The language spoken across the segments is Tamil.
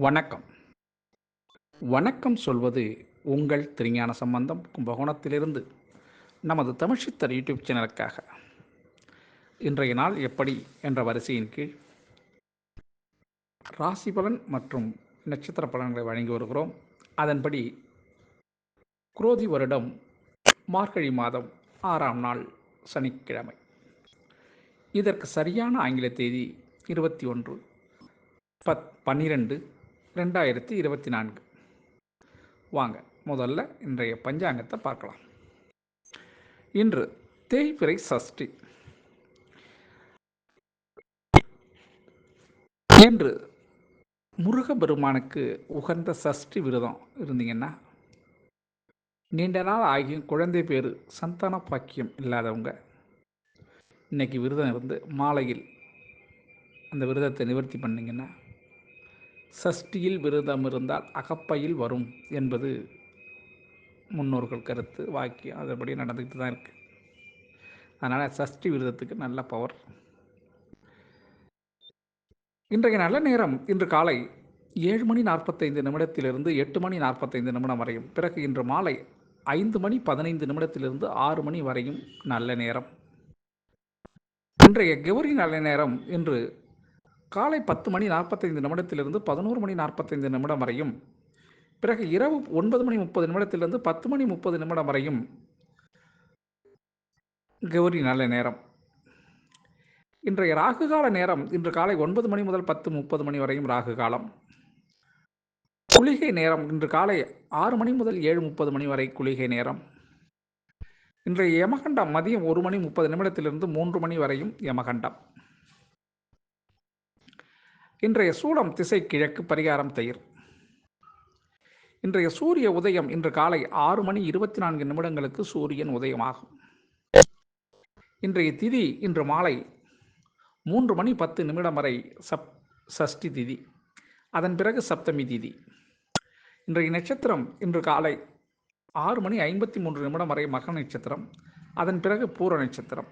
வணக்கம். வணக்கம் சொல்வது உங்கள் திருஞான சம்பந்தம் கும்பகோணத்திலிருந்து நமது தமிழ்ச்சித்தர் யூடியூப் சேனலுக்காக. இன்றைய நாள் எப்படி என்ற வரிசையின் கீழ் ராசி பலன் மற்றும் நட்சத்திர பலன்களை வழங்கி வருகிறோம். அதன்படி குரோதி வருடம் மார்கழி மாதம் 6ஆம் நாள் சனிக்கிழமை. இதற்கு சரியான ஆங்கில தேதி 21/12/2024. வாங்க முதல்ல இன்றைய பஞ்சாங்கத்தை பார்க்கலாம். இன்று தேய்பிறை சஷ்டி. இன்று முருகப்பெருமானுக்கு உகந்த சஷ்டி விரதம் இருந்தீங்கன்னா, நீண்ட நாள் ஆகியும் குழந்தை பேரு சந்தான பாக்கியம் இல்லாதவங்க இன்னைக்கு விரதம் இருந்து மாலையில் அந்த விரதத்தை நிவர்த்தி பண்ணிங்கன்னா, சஷ்டியில் விரதம் இருந்தால் அகப்பையில் வரும் என்பது முன்னோர்கள் கருத்து வாக்கியம். அதுபடி நடந்துக்கிட்டு தான் இருக்குது. அதனால் சஷ்டி விரதத்துக்கு நல்ல பவர். இன்றைய நல்ல நேரம் இன்று காலை 7:45 8:45 வரையும், பிறகு இன்று மாலை 5:15 6 மணி வரையும் நல்ல நேரம். இன்றைய கௌரி நல்ல நேரம் இன்று காலை 10:45 11:45 வரையும், பிறகு இரவு 9:30 10:30 வரையும் கௌரி நல்ல நேரம். இன்றைய ராகுகால நேரம் இன்று காலை 9 மணி முதல் 10:30 வரையும் ராகு காலம். குளிகை நேரம் இன்று காலை 6 மணி முதல் 7:30 வரை குளிகை நேரம். இன்றைய யமகண்டம் மதியம் 1:30 3 மணி வரையும் யமகண்டம். இன்றைய சூலம் திசை கிழக்கு, பரிகாரம் தயிர். இன்றைய சூரிய உதயம் இன்று காலை 6:24 சூரியன் உதயமாகும். இன்றைய திதி இன்று மாலை 3:10 வரை சஷ்டி திதி, அதன் பிறகு சப்தமி திதி. இன்றைய நட்சத்திரம் இன்று காலை 6:53 வரை மக நட்சத்திரம், அதன் பிறகு பூர நட்சத்திரம்.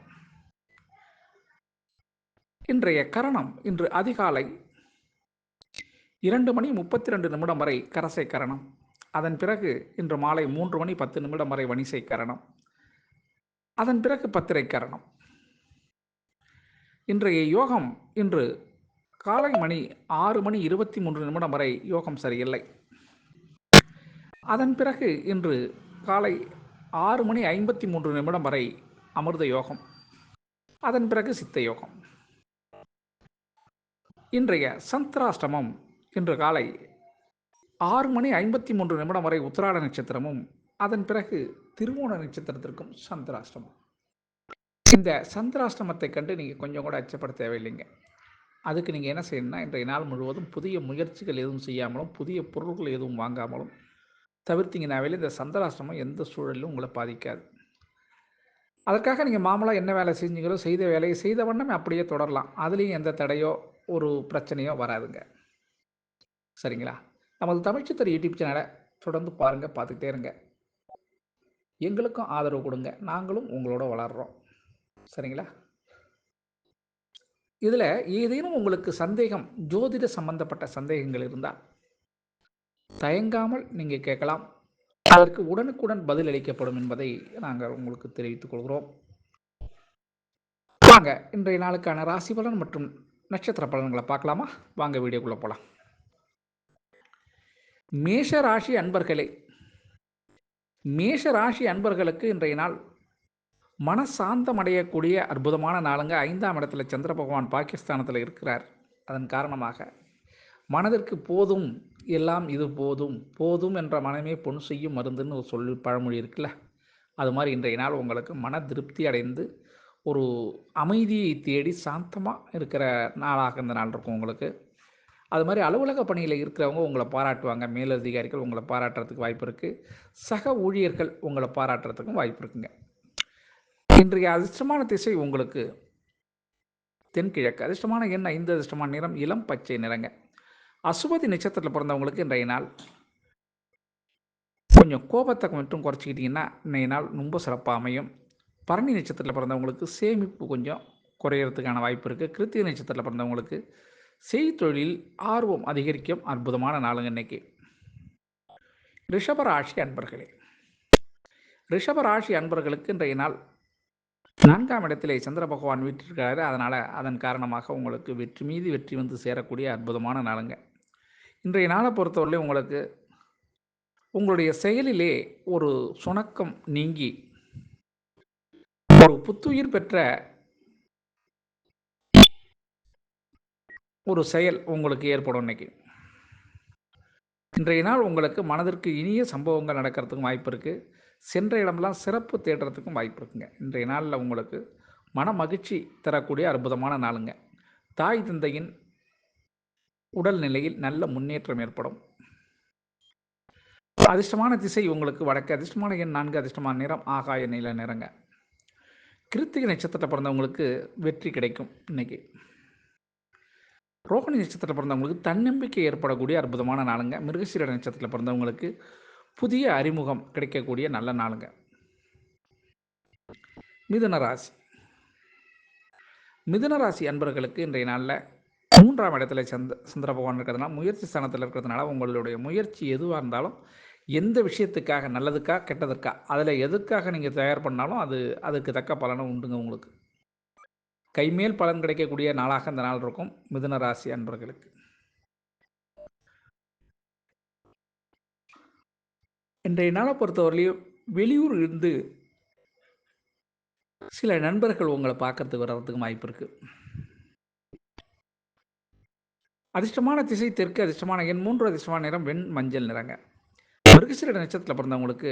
இன்றைய கரணம் இன்று அதிகாலை 2:32 வரை கரசை கரணம், அதன் பிறகு இன்று மாலை 3:10 வரை வணிசை கரணம், அதன் பிறகு பத்திரை கரணம். இன்றைய யோகம் இன்று காலை மணி 6:23 வரை யோகம் சரியில்லை. அதன் பிறகு இன்று காலை 6:53 வரை அமிர்த யோகம், அதன் பிறகு சித்த யோகம். இன்றைய சந்திராஷ்டமம் இன்று காலை 6:53 வரை உத்திராட நட்சத்திரமும், அதன் பிறகு திருவோண நட்சத்திரத்திற்கும் சந்திராஷ்டமம். இந்த சந்திராஷ்டமத்தை கண்டு நீங்கள் கொஞ்சம் கூட அச்சப்பட தேவையில்லைங்க. அதுக்கு நீங்கள் என்ன செய்யணும்னா, இன்றைய நாள் முழுவதும் புதிய முயற்சிகள் எதுவும் செய்யாமலும் புதிய பொருட்கள் எதுவும் வாங்காமலும் தவிர்த்தீங்கன்னாவே இந்த சந்திராஷ்டமம் எந்த சூழலிலும் உங்களை பாதிக்காது. அதற்காக நீங்கள் மாமூலாக என்ன வேலை செஞ்சீங்களோ செய்த வேலையை செய்த வண்ணம் அப்படியே தொடரலாம். அதுலேயும் எந்த தடையோ ஒரு பிரச்சனையோ வராதுங்க. சரிங்களா? நமது தமிழ்ச்சித்தர் யூடியூப் சேனலை தொடர்ந்து பாருங்கள், பார்த்துக்கிட்டே இருங்க. எங்களுக்கும் ஆதரவு கொடுங்க, நாங்களும் உங்களோட வளர்கிறோம். சரிங்களா? இதில் ஏதேனும் உங்களுக்கு சந்தேகம், ஜோதிட சம்பந்தப்பட்ட சந்தேகங்கள் இருந்தால் தயங்காமல் நீங்கள் கேட்கலாம். அதற்கு உடனுக்குடன் பதில் அளிக்கப்படும் என்பதை நாங்கள் உங்களுக்கு தெரிவித்துக் கொள்கிறோம். வாங்க இன்றைய நாளுக்கான ராசி பலன் மற்றும் நட்சத்திர பலன்களை பார்க்கலாமா? வாங்க வீடியோக்குள்ளே போகலாம். மேஷ ராசி அன்பர்களே, மேஷ ராசி அன்பர்களுக்கு இன்றைய நாள் மனசாந்தம் அடையக்கூடிய அற்புதமான நாளுங்க. 5ஆம் இடத்துல சந்திர பகவான் பாகிஸ்தானத்தில் இருக்கிறார். அதன் காரணமாக மனதிற்கு போதும், எல்லாம் இது போதும், போதும் என்ற மனமே பொன் செய்யும் மருந்துன்னு ஒரு பழமொழி இருக்குல்ல, அது மாதிரி இன்றைய நாள் உங்களுக்கு மன திருப்தி அடைந்து ஒரு அமைதியை தேடி சாந்தமாக இருக்கிற நாளாக இந்த நாள் இருக்கும் உங்களுக்கு. அது மாதிரி அலுவலக பணியில் இருக்கிறவங்க உங்களை பாராட்டுவாங்க. மேலதிகாரிகள் உங்களை பாராட்டுறதுக்கு வாய்ப்பு இருக்குது. சக ஊழியர்கள் உங்களை பாராட்டுறதுக்கும் வாய்ப்பு இருக்குங்க. இன்றைய அதிர்ஷ்டமான திசை உங்களுக்கு தென்கிழக்கு. அதிர்ஷ்டமான எண் 5. அதிர்ஷ்டமான நிறம் இளம் பச்சை நிறங்க. அசுபதி நட்சத்திரத்தில் பிறந்தவங்களுக்கு இன்றைய நாள் கொஞ்சம் கோபத்தை மட்டும் குறைச்சிக்கிட்டிங்கன்னா இன்றைய நாள் ரொம்ப சிறப்பாக அமையும். பரணி நட்சத்திரத்தில் பிறந்தவங்களுக்கு சேமிப்பு கொஞ்சம் குறையிறதுக்கான வாய்ப்பு இருக்குது. கிருத்திகை நட்சத்திரத்தில் பிறந்தவங்களுக்கு செய்தொழில் ஆர்வம் அதிகரிக்கும் அற்புதமான நாளுங்க இன்னைக்கு. ரிஷபராசி அன்பர்களே, ரிஷபராசி அன்பர்களுக்கு இன்றைய நாள் 4ஆம் இடத்திலே சந்திர பகவான் வீற்றிருக்கிறாரு. அதன் காரணமாக உங்களுக்கு வெற்றி மீது வெற்றி வந்து சேரக்கூடிய அற்புதமான நாளுங்க. இன்றைய நாளை பொறுத்தவரையிலும் உங்களுக்கு உங்களுடைய செயலிலே ஒரு சுணக்கம் நீங்கி ஒரு புத்துயிர் பெற்ற ஒரு செயல் உங்களுக்கு ஏற்படும் இன்னைக்கு. இன்றைய நாள் உங்களுக்கு மனதிற்கு இனிய சம்பவங்கள் நடக்கிறதுக்கும் வாய்ப்பு இருக்குது. சென்ற இடமெல்லாம் சிறப்பு தேடுறதுக்கும் வாய்ப்பு இருக்குங்க. இன்றைய நாளில் உங்களுக்கு மன மகிழ்ச்சி தரக்கூடிய அற்புதமான நாளுங்க. தாய் தந்தையின் உடல் நிலையில் நல்ல முன்னேற்றம் ஏற்படும். அதிர்ஷ்டமான திசை உங்களுக்கு வடக்கு, அதிர்ஷ்டமான எண் 4, அதிர்ஷ்டமான நிறம் ஆகாய நீல நிறங்க. கிருத்திகை நட்சத்திரத்தில் பிறந்தவங்களுக்கு வெற்றி கிடைக்கும் இன்னைக்கு. ரோகிணி நட்சத்திரத்தில் பிறந்தவங்களுக்கு தன்னம்பிக்கை ஏற்படக்கூடிய அற்புதமான நாளுங்க. மிருகசீர நட்சத்திரத்தில் பிறந்தவங்களுக்கு புதிய அறிமுகம் கிடைக்கக்கூடிய நல்ல நாளுங்க. மிதுன ராசி, மிதுன ராசி அன்பர்களுக்கு இன்றைய நாளில் 3ஆம் இடத்துல சந்திர பகவான் இருக்கிறதுனால, முயற்சி ஸ்தானத்தில் இருக்கிறதுனால உங்களுடைய முயற்சி எதுவாக இருந்தாலும், எந்த விஷயத்துக்காக, நல்லதுக்கா கெட்டதற்கா, அதில் எதுக்காக நீங்கள் தயார் பண்ணாலும் அதுக்கு தக்க பலனும் உண்டுங்க. உங்களுக்கு கைமேல் பலன் கிடைக்கக்கூடிய நாளாக இந்த நாள் இருக்கும் மிதுன ராசி அன்பர்களுக்கு. இன்றைய நாளை பொறுத்தவரையிலையும் வெளியூர் இருந்து சில நண்பர்கள் உங்களை பார்க்கறதுக்கு வர்றதுக்கு வாய்ப்பு இருக்குது. அதிர்ஷ்டமான திசை தெற்கு, அதிர்ஷ்டமான எண் 3, அதிர்ஷ்டமான நிறம் வெண் மஞ்சள் நிறங்க. மிருகசீர நட்சத்திரத்தில் பிறந்தவங்களுக்கு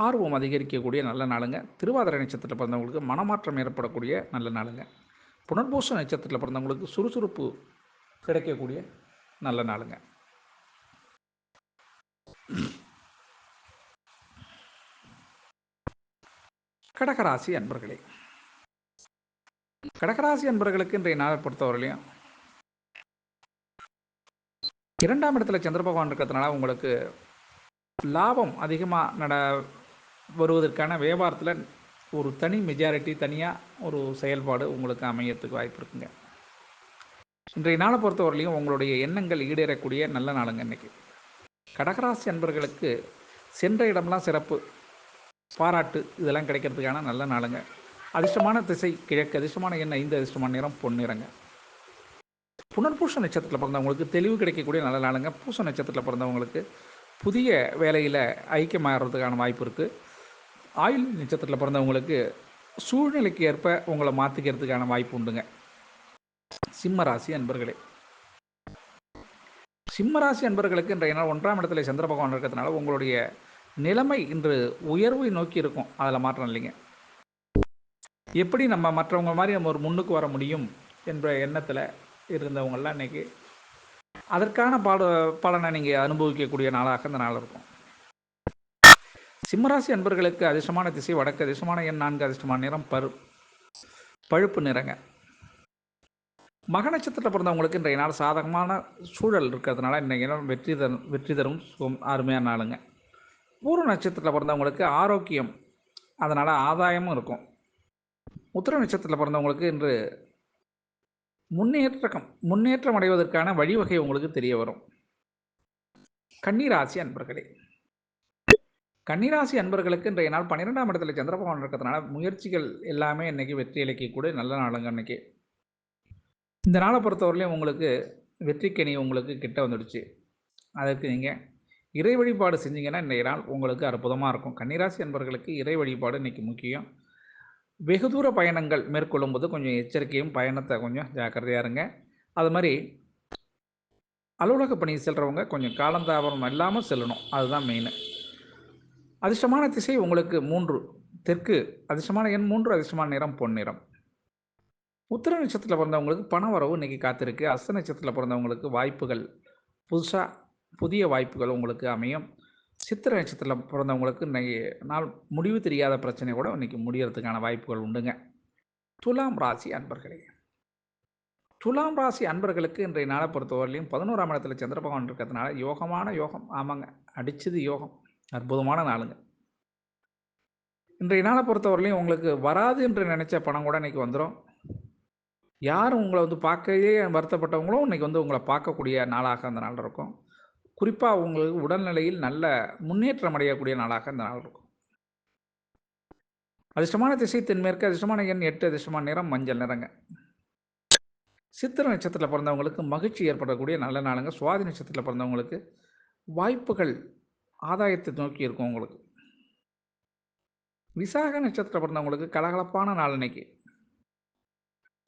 ஆர்வம் அதிகரிக்கக்கூடிய நல்ல நாளுங்க. திருவாதிரை நட்சத்திரத்தில் பிறந்தவங்களுக்கு மனமாற்றம் ஏற்படக்கூடிய நல்ல நாளுங்க. புனர்பூச நட்சத்திரத்தில் பிறந்தவங்களுக்கு சுறுசுறுப்பு கிடைக்கக்கூடிய நல்ல நாளுங்க. கடகராசி அன்பர்களே, கடகராசி அன்பர்களுக்கு இன்றைய நாளை பொறுத்தவரையிலையும் 2ஆம் இடத்துல சந்திர பகவான் இருக்கிறதுனால உங்களுக்கு லாபம் அதிகமாக வருவதற்கான வியாபாரத்தில் ஒரு தனி மெஜாரிட்டி, தனியாக ஒரு செயல்பாடு உங்களுக்கு அமையறதுக்கு வாய்ப்பு இருக்குங்க. இன்றைய நாளை பொறுத்தவரையிலையும் உங்களுடைய எண்ணங்கள் ஈடேறக்கூடிய நல்ல நாளுங்க இன்றைக்கி. கடகராசி அன்பர்களுக்கு சென்ற இடம்லாம் சிறப்பு, பாராட்டு இதெல்லாம் கிடைக்கிறதுக்கான நல்ல நாளுங்க. அதிர்ஷ்டமான திசை கிழக்கு, அதிர்ஷ்டமான எண் 5, அதிர்ஷ்டமான நிறம் பொன்னிறங்க. புனர்பூச நட்சத்திரத்தில் பிறந்தவங்களுக்கு தெளிவு கிடைக்கக்கூடிய நல்ல நாளுங்க. பூச நட்சத்திரத்தில் பிறந்தவங்களுக்கு புதிய வேலையில் ஐக்கியமாகிறதுக்கான வாய்ப்பு இருக்குது. ஆயுள் நட்சத்திரத்தில் பிறந்தவங்களுக்கு சூழ்நிலைக்கு ஏற்ப உங்களை மாற்றிக்கிறதுக்கான வாய்ப்பு உண்டுங்க. சிம்மராசி அன்பர்களே, சிம்மராசி அன்பர்களுக்கு இன்றைய நாள் 1ஆம் இடத்துல சந்திர பகவான் இருக்கிறதுனால உங்களுடைய நிலைமை இன்று உயர்வை நோக்கி இருக்கும். அதில் மாற்றம் இல்லைங்க. எப்படி நம்ம மற்றவங்க மாதிரி நம்ம ஒரு முன்னுக்கு வர முடியும் என்ற எண்ணத்தில் இருந்தவங்கெல்லாம் இன்றைக்கி அதற்கான பலனை நீங்கள் அனுபவிக்கக்கூடிய நாளாக இந்த நாள் இருக்கும். சிம்மராசி அன்பர்களுக்கு அதிர்ஷ்டமான திசை வடக்கு, அதிர்ஷ்டமான எண் 4, அதிர்ஷ்டமான நிறம் பழுப்பு நிறங்க. மக நட்சத்திரத்தில் பிறந்தவங்களுக்கு இன்றைய நாள் சாதகமான சூழல் இருக்கிறதுனால இன்றைய நாள் வெற்றி தரும் அருமையான நாளுங்க. பூர்வ நட்சத்திரத்தில் பிறந்தவங்களுக்கு ஆரோக்கியம், அதனால் ஆதாயமும் இருக்கும். உத்திர நட்சத்திரத்தில் பிறந்தவங்களுக்கு இன்று முன்னேற்றம் அடைவதற்கான வழிவகை உங்களுக்கு தெரிய வரும். கன்னிராசி அன்பர்களே, கன்னிராசி அன்பர்களுக்கு இன்றைய நாள் 12ஆம் இடத்துல சந்திர பகவான் இருக்கிறதுனால முயற்சிகள் எல்லாமே இன்றைக்கி வெற்றி அளிக்கக்கூடிய நல்ல நாளுங்க. அன்றைக்கி இந்த நாளை பொறுத்தவரையிலையும் உங்களுக்கு வெற்றிக்கனி உங்களுக்கு கிட்ட வந்துடுச்சு. அதற்கு நீங்கள் இறை வழிபாடு செஞ்சீங்கன்னா இன்றைய நாள் உங்களுக்கு அற்புதமாக இருக்கும். கன்னிராசி அன்பர்களுக்கு இறை வழிபாடு இன்றைக்கி முக்கியம். வெகு தூர பயணங்கள் மேற்கொள்ளும் போது கொஞ்சம் எச்சரிக்கையும், பயணத்தை கொஞ்சம் ஜாக்கிரதையாக இருங்க. அது மாதிரி அலுவலக பணி செல்கிறவங்க கொஞ்சம் காலந்தாமதம் இல்லாமல் செல்லணும், அதுதான் மெயின். அதிர்ஷ்டமான திசை உங்களுக்கு 3 தெற்கு, அதிர்ஷ்டமான எண் 3, அதிர்ஷ்டமான நிறம் பொன்னிறம். உத்திர நட்சத்திரத்தில் பிறந்தவங்களுக்கு பண வரவு இன்றைக்கி காத்திருக்கு. அஸ்த நட்சத்திரத்தில் பிறந்தவங்களுக்கு வாய்ப்புகள், புதிய வாய்ப்புகள் உங்களுக்கு அமையும். சித்திரை நட்சத்திரத்தில் பிறந்தவங்களுக்கு இன்றைக்கி நாள் முடிவு தெரியாத பிரச்சனை கூட இன்றைக்கி முடியறதுக்கான வாய்ப்புகள் உண்டுங்க. துலாம் ராசி அன்பர்களே, துலாம் ராசி அன்பர்களுக்கு இன்றைய நாளை பொறுத்தவரையிலையும் 11ஆம் இடத்துல சந்திர பகவான் இருக்கிறதுனால யோகமான யோகம். ஆமாங்க, அடிச்சது யோகம், அற்புதமான நாளுங்க. இன்றைய நாளை பொறுத்தவரையிலையும் உங்களுக்கு வராது என்று நினச்ச பணம் கூட இன்றைக்கி வந்துடும். யாரும் உங்கள வந்து பார்க்கவே வருத்தப்பட்டவங்களும் இன்னைக்கு வந்து உங்கள பார்க்கக்கூடிய நாளாக அந்த நாள் இருக்கும். குறிப்பா உங்களுக்கு உடல்நிலையில் நல்ல முன்னேற்றம் அடையக்கூடிய நாளாக அந்த நாள் இருக்கும். அதிர்ஷ்டமான திசை தென்மேற்கு, அதிர்ஷ்டமான எண் 8, அதிர்ஷ்டமான நிறம் மஞ்சள் நிறங்க. சித்திரை நட்சத்திரத்தில பிறந்தவங்களுக்கு மகிழ்ச்சி ஏற்படக்கூடிய நல்ல நாளுங்க. சுவாதி நட்சத்திரத்தில பிறந்தவங்களுக்கு வாய்ப்புகள் ஆதாயத்தை நோக்கி இருக்கும் உங்களுக்கு. விசாக நட்சத்திரத்தில பிறந்தவங்களுக்கு கலகலப்பான நாள் இன்னைக்கு.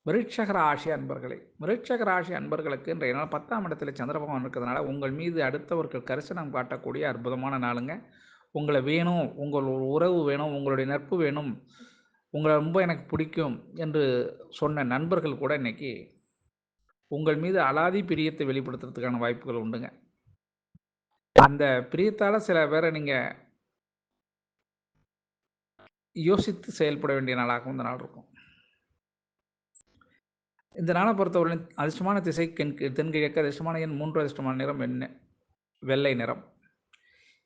விருட்சக ராசி அன்பர்களே, விருட்சக ராசி அன்பர்களுக்கு இன்றைய நாள் 10ஆம் இடத்துல சந்திர பகவான் இருக்கிறதுனால உங்கள் மீது அடுத்தவர்கள் கரிசனம் காட்டக்கூடிய அற்புதமான நாளுங்க. உங்கள வேணும், உங்கள் உறவு வேணும், உங்களுடைய நட்பு வேணும், உங்கள ரொம்ப எனக்கு பிடிக்கும் என்று சொன்ன நண்பர்கள் கூட இன்னைக்கு உங்கள் மீது அலாதி பிரியத்தை வெளிப்படுத்துறதுக்கான வாய்ப்புகள் உண்டுங்க. அந்த பிரியத்தால சில பேரை நீங்க யோசித்து செயல்பட வேண்டிய நாளாகவும் இந்த நாள் இருக்கும். இந்த நாளை பொறுத்தவரை அதிர்ஷ்டமான திசை தென்கிழக்கு, அதிர்ஷ்டமான எண் 3, அதிர்ஷ்டமான நிறம் வெள்ளை நிறம்.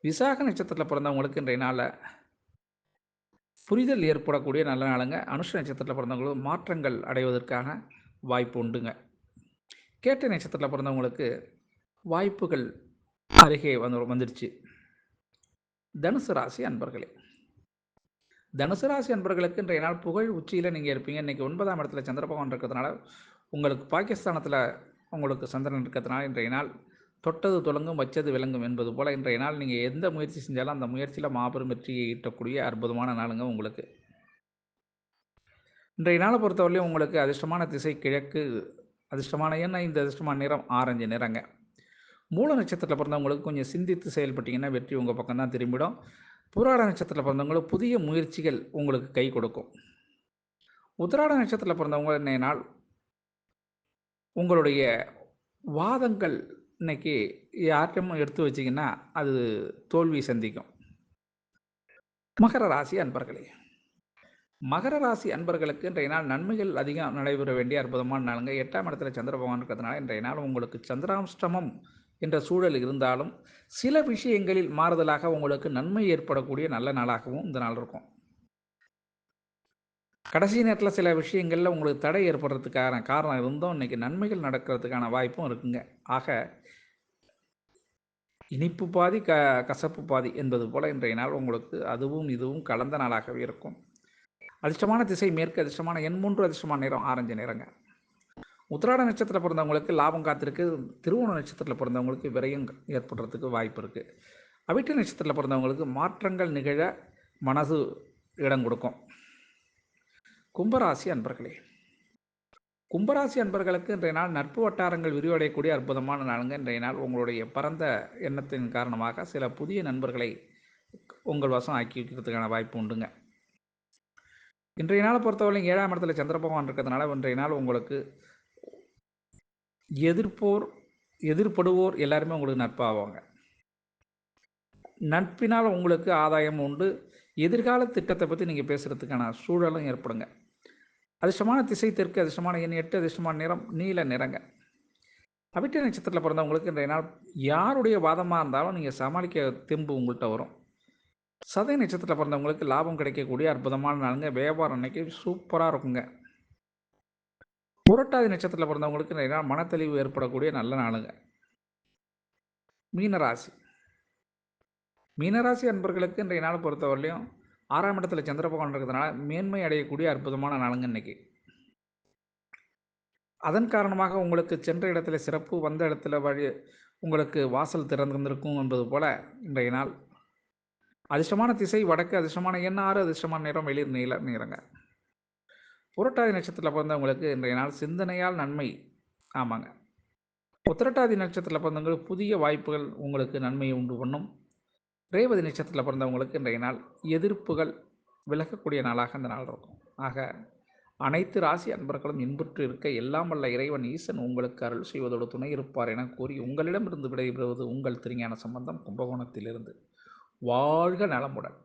விசாக நட்சத்திரத்தில் பிறந்தவங்களுக்கு இன்றைய நாளில் புரிதல் ஏற்படக்கூடிய நல்ல நாளுங்க. அனுஷ நட்சத்திரத்தில் பிறந்தவங்களுக்கு மாற்றங்கள் அடைவதற்கான வாய்ப்பு உண்டுங்க. கேட்டை நட்சத்திரத்தில் பிறந்தவங்களுக்கு வாய்ப்புகள் அருகே வந்துடுச்சு. தனுசு ராசி அன்பர்களே, தனுசு ராசி அன்பர்களுக்கு இன்றைய நாள் புகழ் உச்சியில் நீங்கள் இருப்பீங்க. இன்றைக்கி 9ஆம் இடத்துல சந்திர பகவான் இருக்கிறதுனால உங்களுக்கு பாகிஸ்தானத்தில் உங்களுக்கு சந்திரன் இருக்கிறதுனால இன்றைய நாள் தொட்டது தொடங்கும் வச்சது விளங்கும் என்பது போல் இன்றைய நாள் நீங்கள் எந்த முயற்சி செஞ்சாலும் அந்த முயற்சியில் மாபெரும் வெற்றியை ஈட்டக்கூடிய அற்புதமான நாளுங்க உங்களுக்கு. இன்றைய நாளை பொறுத்தவரையிலும் உங்களுக்கு அதிர்ஷ்டமான திசை கிழக்கு, அதிர்ஷ்டமான எண் 5, அதிர்ஷ்டமான நிறம் ஆரஞ்சு நிறங்க. மூல நட்சத்திரத்தில் பிறந்தவங்களுக்கு கொஞ்சம் சிந்தித்து செயல்பட்டீங்கன்னா வெற்றி உங்கள் பக்கம் தான் திரும்பிடும். புராட நட்சத்திரத்தில் பிறந்தவங்களுக்கு புதிய முயற்சிகள் உங்களுக்கு கை கொடுக்கும். உத்திராட நட்சத்திரத்தில் பிறந்தவங்க இன்றைய நாள் உங்களுடைய வாதங்கள் இன்னைக்கு யார்கிட்டையும் எடுத்து வச்சிங்கன்னா அது தோல்வி சந்திக்கும். மகர ராசி அன்பர்களே, மகர ராசி அன்பர்களுக்கு இன்றைய நாள் நன்மைகள் அதிகம் நடைபெற வேண்டிய அற்புதமான நாளுங்க. 8ஆம் இடத்துல சந்திர பகவான் இருக்கிறதுனால இன்றைய நாள் உங்களுக்கு சந்திராஷ்டமம் என்ற சூழல் இருந்தாலும் சில விஷயங்களில் மாறுதலாக உங்களுக்கு நன்மை ஏற்படக்கூடிய நல்ல நாளாகவும் இந்த நாள் இருக்கும். கடைசி நேரத்தில் சில விஷயங்களில் உங்களுக்கு தடை ஏற்படுறதுக்கான காரணம் இருந்தும் இன்றைக்கி நன்மைகள் நடக்கிறதுக்கான வாய்ப்பும் இருக்குங்க. ஆக இனிப்பு பாதி கசப்பு பாதி என்பது போல் இன்றைய நாள் உங்களுக்கு அதுவும் இதுவும் கலந்த நாளாகவே இருக்கும். அதிர்ஷ்டமான திசை மேற்கு, அதிர்ஷ்டமான எண் 3, அதிர்ஷ்டமான நிறம் ஆரஞ்சு நிறங்க. உத்திராட நட்சத்திரத்தில் பிறந்தவங்களுக்கு லாபம் காத்திருக்கு. திருவோண நட்சத்திரத்தில் பிறந்தவங்களுக்கு விரயம் ஏற்படுறதுக்கு வாய்ப்பு இருக்குது. அவிட்ட நட்சத்திரத்தில் பிறந்தவங்களுக்கு மாற்றங்கள் நிகழ மனசு இடம் கொடுக்கும். கும்பராசி அன்பர்களே, கும்பராசி அன்பர்களுக்கு இன்றைய நாள் நட்பு வட்டாரங்கள் விரிவடையக்கூடிய அற்புதமான நாளுங்க. இன்றைய நாள் உங்களுடைய பரந்த எண்ணத்தின் காரணமாக சில புதிய நண்பர்களை உங்கள் வசம் ஆக்கி வைக்கிறதுக்கான வாய்ப்பு உண்டுங்க. இன்றைய நாளை பொறுத்தவரை 7ஆம் இடத்துல சந்திர பகவான் இருக்கிறதுனால இன்றைய நாள் உங்களுக்கு எதிர்ப்படுவோர் எல்லாருமே உங்களுக்கு நட்பாவாங்க. நட்பினால் உங்களுக்கு ஆதாயம் உண்டு. எதிர்கால திட்டத்தை பற்றி நீங்கள் பேசுகிறதுக்கான சூழலும் ஏற்படுங்க. அதிர்ஷ்டமான திசை தெற்கு, அதிர்ஷ்டமான எண் 8, அதிர்ஷ்டமான நிறம் நீல நிறங்க. அவிட்ட நட்சத்திரத்தில் பிறந்தவங்களுக்கு இன்றைய நாள் யாருடைய வாதமாக இருந்தாலும் நீங்கள் சமாளிக்க தெம்பு உங்கள்கிட்ட வரும். சதய நட்சத்திரத்தில் பிறந்தவங்களுக்கு லாபம் கிடைக்கக்கூடிய அற்புதமான நாளுங்க. வியாபாரம் அன்னைக்கு சூப்பராக இருக்குங்க. புரட்டாதி நட்சத்திரத்தில் பிறந்தவங்களுக்கு இன்றைய நாள் மனத்தெளிவு ஏற்படக்கூடிய நல்ல நாளுங்க. மீனராசி, மீனராசி அன்பர்களுக்கு இன்றைய நாள் பொறுத்தவரையிலையும் 6ஆம் இடத்துல சந்திர பகவான் இருக்கிறதுனால மேன்மை அடையக்கூடிய அற்புதமான நாளுங்க இன்னைக்கு. அதன் காரணமாக உங்களுக்கு சென்ற இடத்துல சிறப்பு, வந்த இடத்துல வழி உங்களுக்கு வாசல் திறந்திருக்கும் என்பது போல இன்றைய நாள் அதிர்ஷ்டமான திசை வடக்கு, அதிர்ஷ்டமான எண் 6, அதிர்ஷ்டமான நிறம் வெளிர் நீல நிறங்க. புரட்டாதி நட்சத்திரத்தில் பிறந்தவங்களுக்கு இன்றைய நாள் சிந்தனையால் நன்மை. ஆமாங்க. உத்திரட்டாதி நட்சத்திரத்தில் பிறந்தவங்களுக்கு புதிய வாய்ப்புகள் உங்களுக்கு நன்மையை உண்டு பண்ணும். ரேவதி நட்சத்திரத்தில் பிறந்தவங்களுக்கு இன்றைய நாள் எதிர்ப்புகள் விலகக்கூடிய நாளாக இந்த நாள் இருக்கும். ஆக அனைத்து ராசி அன்பர்களும் இன்புற்று இருக்க எல்லாம் வல்ல இறைவன் ஈசன் உங்களுக்கு அருள் செய்வதோடு துணை இருப்பார் என கூறி உங்களிடமிருந்து விடைபெறுவது உங்கள் திருஞான சம்பந்தம், கும்பகோணத்திலிருந்து. வாழ்க நலமுடன்.